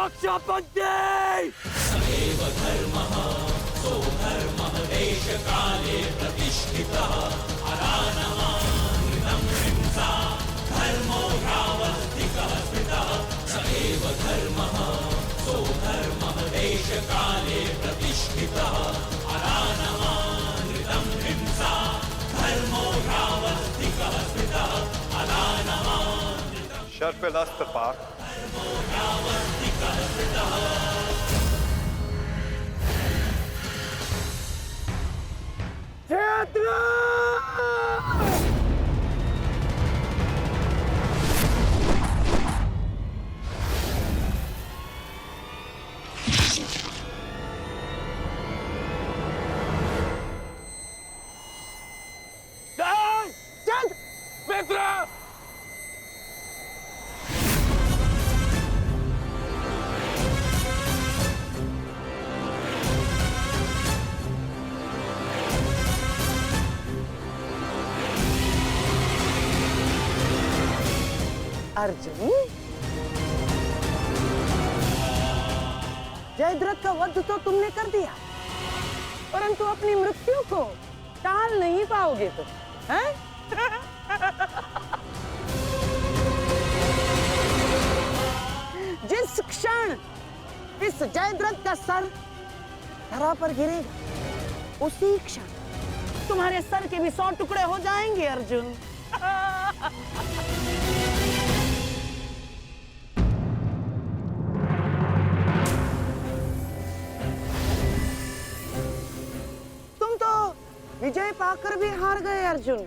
रक्षाबंधे। सएव धर्मः सो धर्मः देशकाले प्रतिष्ठितः अरानमानृतं हिंसा धर्मो ह्यावस्थितः स्मृतः। सएव धर्मः सो धर्मः देशकाले प्रतिष्ठितः अरानमानृतं हिंसा धर्मो ह्यावस्थितः स्मृतः अरानमानृतं। शर्फिलस्त पाक धर्मो ह्यावस्थितः स्मृतः। मित्र अर्जुन, जयद्रथ का वध तो तुमने कर दिया, परंतु अपनी मृत्यु को टाल नहीं पाओगे तुम, हैं? जिस क्षण इस जयद्रथ का सर धरा पर गिरेगा, उसी क्षण तुम्हारे सर के भी 100 टुकड़े हो जाएंगे अर्जुन। तुम तो विजय पाकर भी हार गए अर्जुन।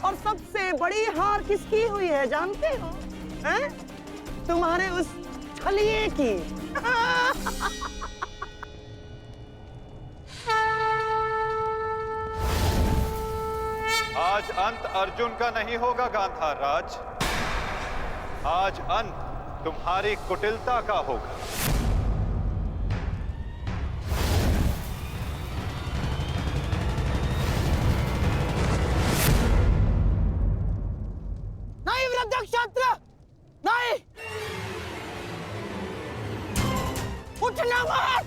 और सबसे बड़ी हार किसकी हुई है जानते हो? हैं? तुम्हारे उस छलिए की। आज अंत अर्जुन का नहीं होगा गांधार राज, आज अंत तुम्हारी कुटिलता का होगा। नहीं वृद्धक्षत्र, नहीं, उठना मत।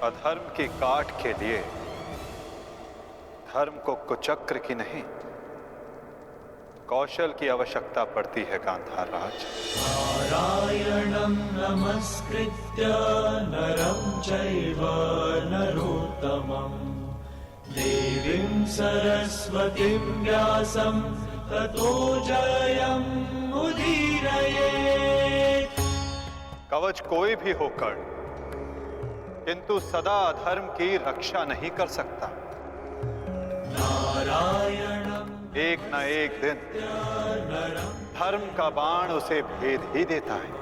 अधर्म की काट के लिए धर्म को कुचक्र की नहीं, कौशल की आवश्यकता पड़ती है गांधार राज। नारायणं नमस्कृत्य नरं चैव नरोत्तमं देवीं सरस्वतीं व्यासं ततो जयं मुदीरयेत्। कवच कोई भी होकर किंतु सदा अधर्म की रक्षा नहीं कर सकता। नारायणं एक न एक दिन धर्म का बाण उसे भेद ही देता है।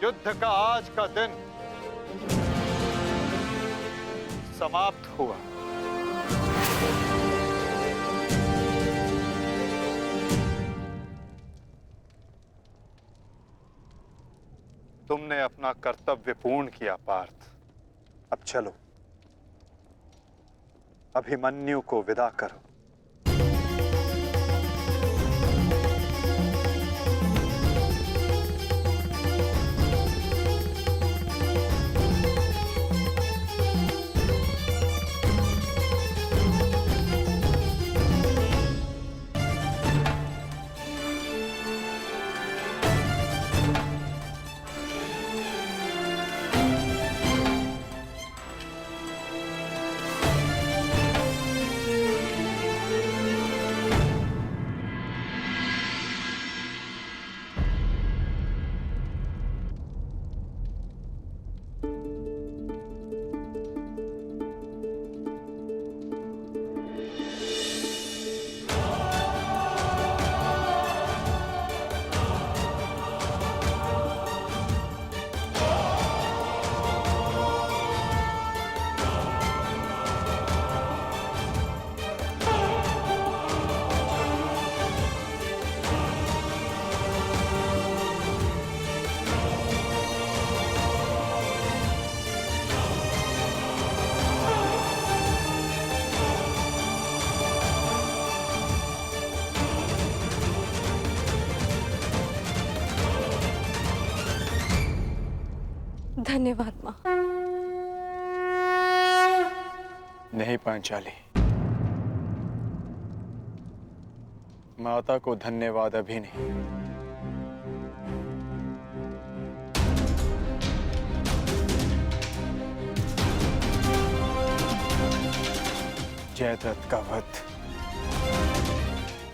युद्ध का आज का दिन समाप्त हुआ। तुमने अपना कर्तव्य पूर्ण किया पार्थ। अब चलो, अभिमन्यु को विदा करो। धन्यवाद माँ। नहीं पांचाली, माता को धन्यवाद अभी नहीं। जयद्रथ का वध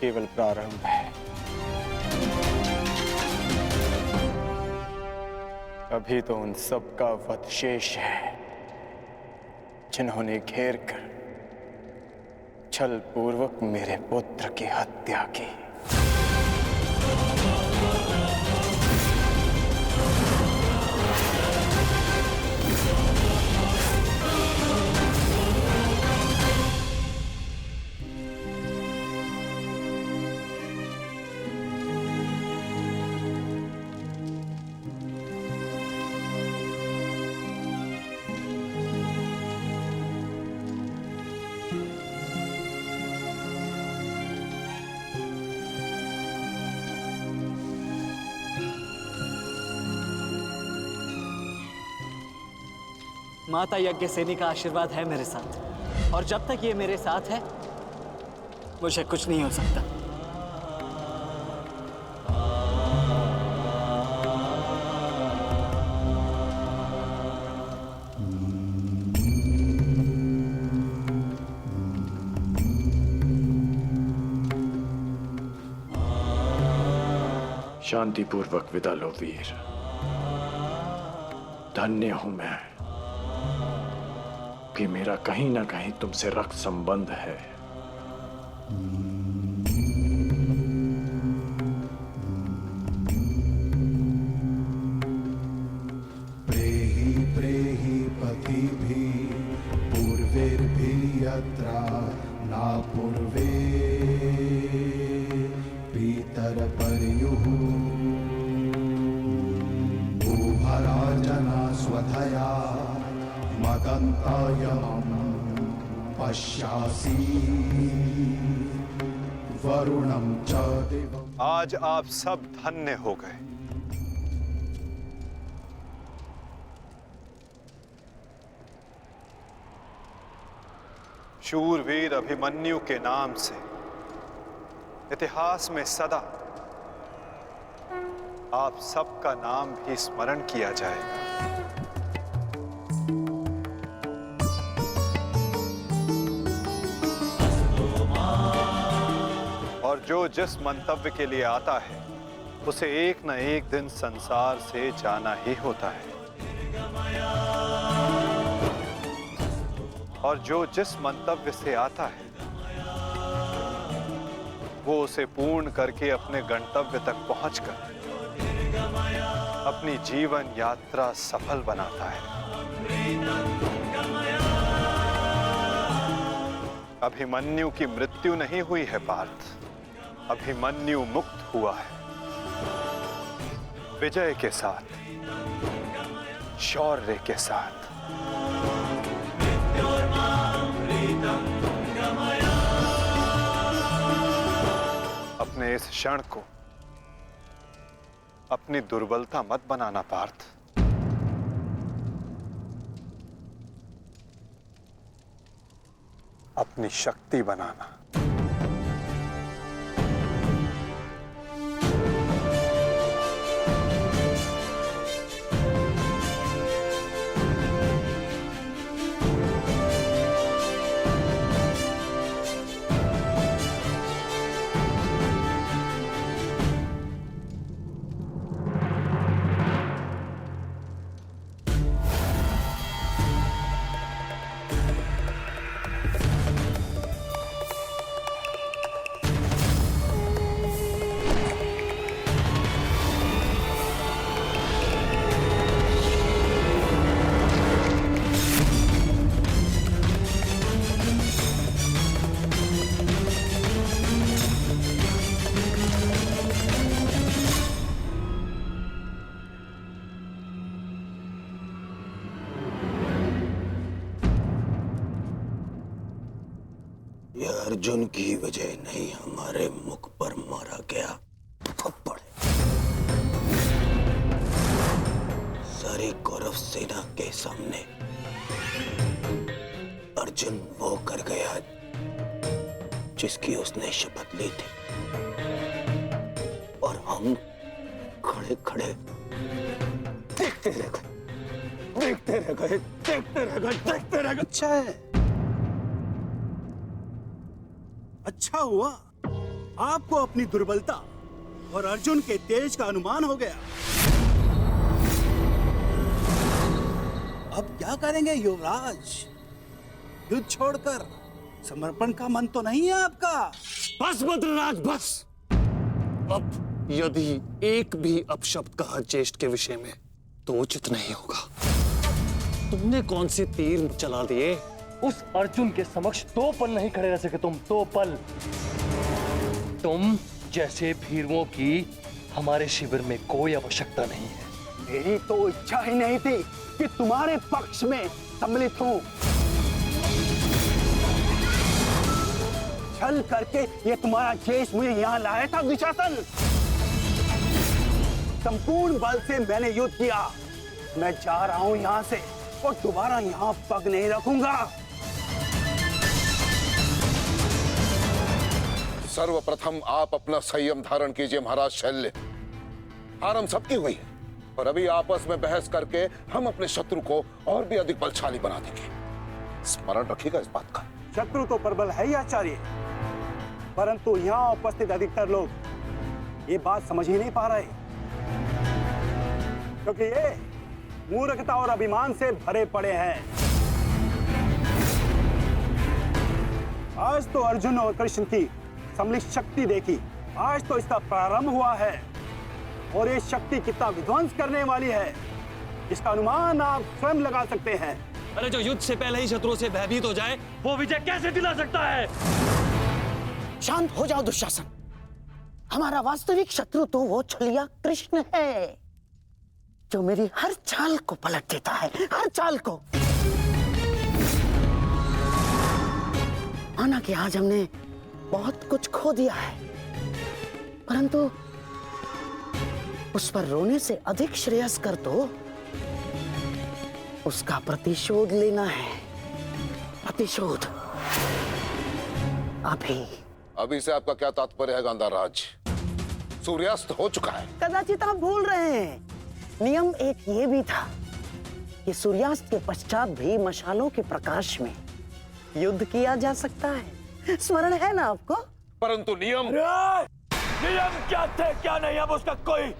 केवल प्रारंभ है। अभी तो उन सब का वध शेष है जिन्होंने घेर कर छल पूर्वक मेरे पुत्र की हत्या की। माता यज्ञसेनी का आशीर्वाद है मेरे साथ, और जब तक ये मेरे साथ है मुझे कुछ नहीं हो सकता। शांतिपूर्वक विदा लो वीर। धन्य हूं मैं कि मेरा कहीं ना कहीं तुमसे रक्त संबंध है। प्रेहि प्रेहि पतिभि पूर्वैर्भि यत्रा न पूर्वे पितरपर्युः भूभराजना स्वधया मदन्तायमं पश्यासि वरुणं च दिवम्। आज आप सब धन्य हो गए। शूरवीर अभिमन्यु के नाम से इतिहास में सदा आप सबका नाम भी स्मरण किया जाएगा। और जो जिस मंतव्य के लिए आता है उसे एक न एक दिन संसार से जाना ही होता है, और जो जिस मंतव्य से आता है वो उसे पूर्ण करके अपने गंतव्य तक पहुंचकर अपनी जीवन यात्रा सफल बनाता है। अभिमन्यु की मृत्यु नहीं हुई है पार्थ, अभिमन्यु मुक्त हुआ है विजय के साथ, शौर्य के साथ। अपने इस क्षण को अपनी दुर्बलता मत बनाना पार्थ। अपनी शक्ति बनाना। अर्जुन की वजह नहीं, हमारे मुख पर मारा गया थप्पड़ सारी कौरव पांडव सेना के सामने अर्जुन वो कर गया जिसकी उसने शपथ ली थी, और हम खड़े खड़े देखते रह गए, देखते रह गए, देखते रह गए, देखते रह गए। अच्छा है, अच्छा हुआ आपको अपनी दुर्बलता और अर्जुन के तेज का अनुमान हो गया। अब क्या करेंगे युवराज? युद्ध छोड़कर समर्पण का मन तो नहीं है आपका? बस बद्रराज बस। अब यदि एक भी अपशब्द कहा ज्येष्ठ के विषय में तो उचित नहीं होगा। तुमने कौन से तीर चला दिए? उस अर्जुन के समक्ष 2 पल नहीं खड़े रह सके तुम, 2 पल। तुम जैसे भीरुओं की हमारे शिविर में कोई आवश्यकता नहीं है। मेरी तो इच्छा ही नहीं थी कि तुम्हारे पक्ष में सम्मिलित हूं। छल करके ये तुम्हारा जेश मुझे यहाँ लाया था दुशासन। संपूर्ण बल से मैंने युद्ध किया। मैं जा रहा हूं यहाँ से और दोबारा यहाँ पग नहीं रखूंगा। सर्वप्रथम आप अपना संयम धारण कीजिए महाराज शल्य। हार हम सबकी हुई है और अभी आपस में बहस करके हम अपने शत्रु को और भी अधिक बलशाली बना देंगे। स्मरण रखिएगा इस बात का। शत्रु तो प्रबल है ही आचार्य, परंतु यहाँ उपस्थित अधिकतर लोग ये बात समझ ही नहीं पा रहे, क्योंकि ये मूर्खता और अभिमान से भरे पड़े हैं। आज तो अर्जुन और कृष्ण की सम्मिलित शक्ति देखी, आज तो इसका प्रारंभ हुआ है और ये शक्ति कितना विध्वंस करने वाली है इसका अनुमान आप स्वयं लगा सकते हैं। अरे जो युद्ध से पहले ही शत्रुओं से भयभीत हो जाए वो विजय कैसे दिला सकता है? शांत हो जाओ दुशासन। हमारा वास्तविक शत्रु तो वो छलिया कृष्ण है जो मेरी हर चाल को पलट देता है, हर चाल को। माना कि आज हमने बहुत कुछ खो दिया है, परंतु उस पर रोने से अधिक श्रेयस्कर तो उसका प्रतिशोध लेना है। प्रतिशोध अभी से आपका क्या तात्पर्य है गांधार राज? सूर्यास्त हो चुका है। कदाचित आप भूल रहे हैं, नियम एक ये भी था कि सूर्यास्त के पश्चात भी मशालों के प्रकाश में युद्ध किया जा सकता है। स्मरण है ना आपको? परंतु नियम क्या थे क्या नहीं, अब उसका कोई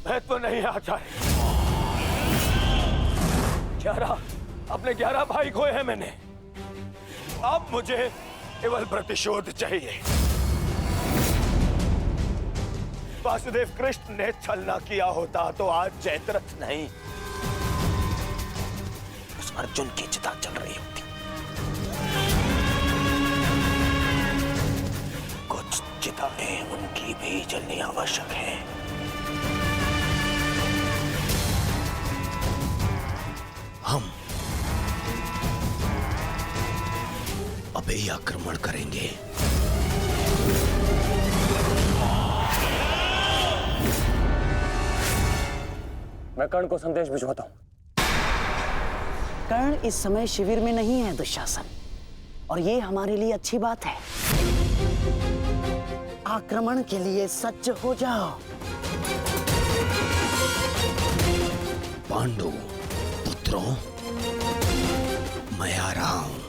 महत्व नहीं है आचार्य। 11 अपने 11 भाई खोए हैं मैंने, अब मुझे केवल प्रतिशोध चाहिए। वासुदेव कृष्ण ने छल न किया होता तो आज जयद्रथ नहीं, उस अर्जुन की चिता चल रही होती। कुछ चिताएं उनकी भी जलनी आवश्यक है। हम अभी आक्रमण करेंगे। मैं कर्ण को संदेश भिजवाता हूं। कर्ण इस समय शिविर में नहीं है दुशासन, और ये हमारे लिए अच्छी बात है। आक्रमण के लिए सज्ज हो जाओ। पांडु पुत्रों, मैं आ रहा हूं।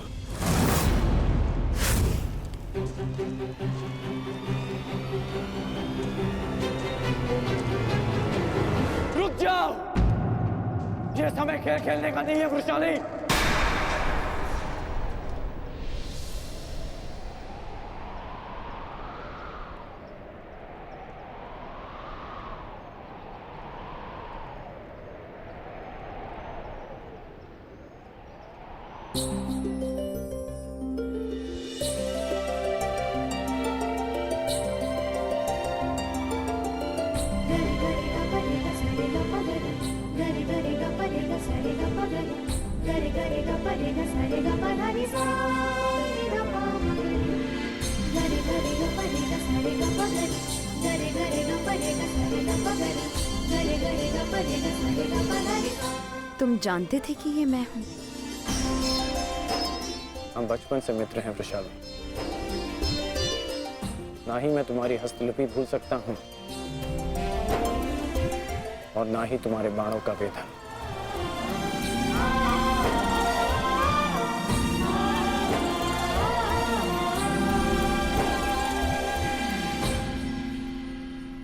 रुक जाओ, ये समय खेल खेलने का नहीं है Vrishali. Gare gare ga pare ga sare ga pa gare gare ga pare ga sare ga pa gare तुम जानते थे कि ये मैं हूँ? हम बचपन से मित्र हैं वृषाली। ना ही मैं तुम्हारी हस्तलिपि भूल सकता हूँ और ना ही तुम्हारे बाणों का वेधन।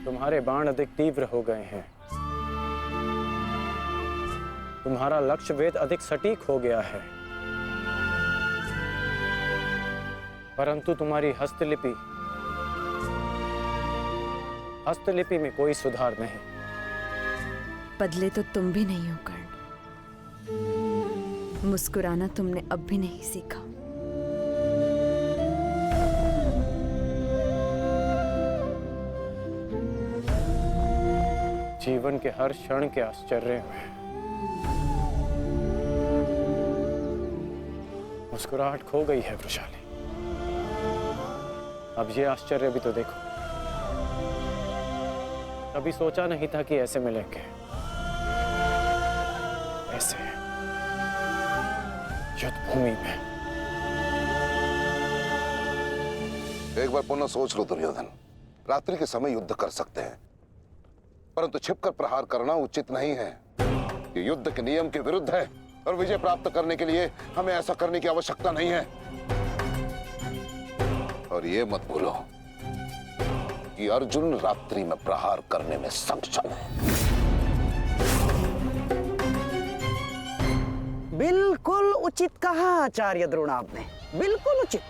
तुम्हारे बाण अधिक तीव्र हो गए हैं। तुम्हारा लक्ष्य वेद अधिक सटीक हो गया है, परंतु तुम्हारी हस्तलिपि में कोई सुधार नहीं। बदले तो तुम भी नहीं हो कर्ण। मुस्कुराना तुमने अब भी नहीं सीखा। जीवन के हर क्षण के आश्चर्य में मुस्कुराहट खो गई है वृषाली। अब ये आश्चर्य भी तो देखो। कभी सोचा नहीं था कि ऐसे मिलेंगे, ऐसे युद्ध भूमि में। एक बार पुनः सोच लो दुर्योधन। रात्रि के समय युद्ध कर सकते हैं, परंतु छिपकर प्रहार करना उचित नहीं है। ये युद्ध के नियम के विरुद्ध है और विजय प्राप्त करने के लिए हमें ऐसा करने की आवश्यकता नहीं है। और ये मत भूलो कि अर्जुन रात्रि में प्रहार करने में सक्षम है। बिल्कुल उचित कहा आचार्य द्रोण आपने, बिल्कुल उचित।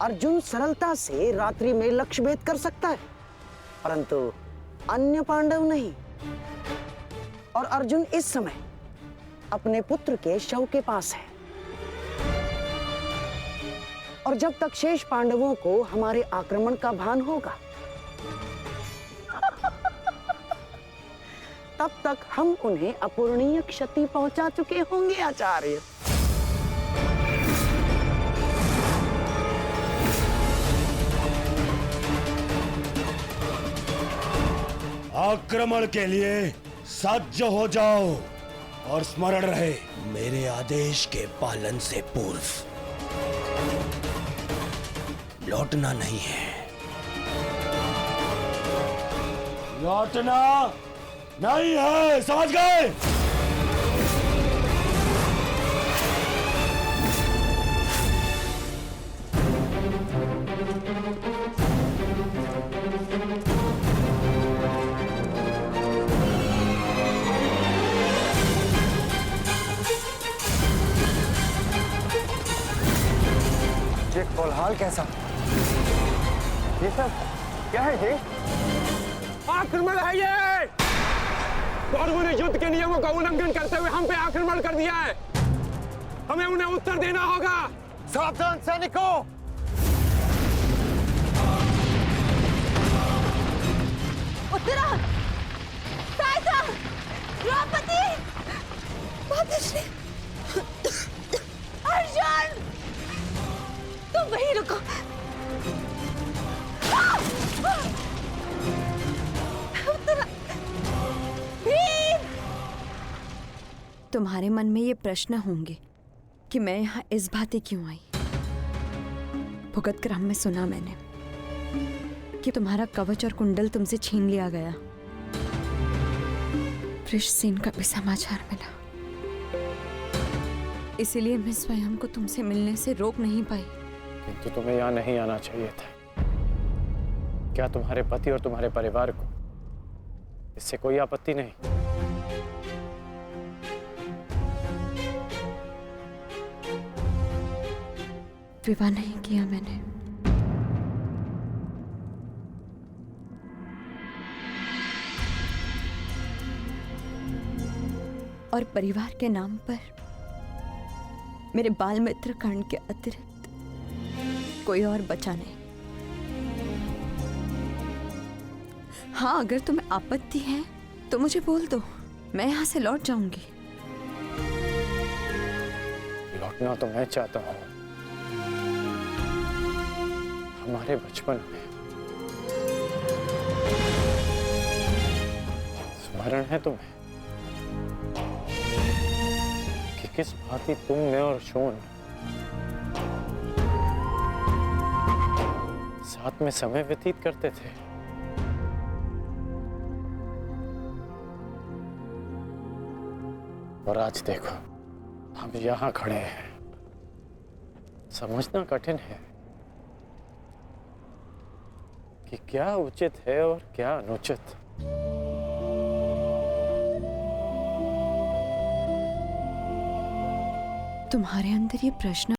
अर्जुन सरलता से रात्रि में लक्ष्य भेद कर सकता है, परंतु अन्य पांडव नहीं। और अर्जुन इस समय अपने पुत्र के शव के पास है, और जब तक शेष पांडवों को हमारे आक्रमण का भान होगा तब तक हम उन्हें अपूरणीय क्षति पहुंचा चुके होंगे आचार्य। आक्रमण के लिए सज्ज हो जाओ और स्मरण रहे मेरे आदेश के पालन से पूर्व लौटना नहीं है। लौटना नहीं है, समझ गए? ये कोलाहल कैसा? ये सब क्या है? ये आक्रमण है। ये कौरवों ने युद्ध के नियमों का उल्लंघन करते हुए हम पे आक्रमण कर दिया है। हमें उन्हें उत्तर देना होगा। सावधान सैनिकों! उत्तरा, सहायता, द्रौपदी, मातश्री, अर्जुन, तुम वहीं रुको। उत्तरा, भीम! तुम्हारे मन में ये प्रश्न होंगे कि मैं यहाँ इस भांति क्यों आई। भुगत क्रम में सुना मैंने कि तुम्हारा कवच और कुंडल तुमसे छीन लिया गया। वृषसेन का भी समाचार मिला, इसीलिए मैं स्वयं को तुमसे मिलने से रोक नहीं पाई। किंतु तुम्हें यहाँ नहीं आना चाहिए था। क्या तुम्हारे पति और तुम्हारे परिवार को इससे कोई आपत्ति नहीं? विवाह नहीं किया मैंने। और परिवार के नाम पर मेरे बाल मित्र कर्ण के अतिरिक्त कोई और बचा नहीं। हाँ, अगर तुम्हें आपत्ति है तो मुझे बोल दो, मैं यहाँ से लौट जाऊंगी। लौटना तो मैं चाहता हूँ। हमारे बचपन में स्मरण है तुम्हें? किस भांति तुम, मैं और शोन साथ में समय व्यतीत करते थे। और आज देखो, हम यहां खड़े हैं। समझना कठिन है कि क्या उचित है और क्या अनुचित। तुम्हारे अंदर ये प्रश्न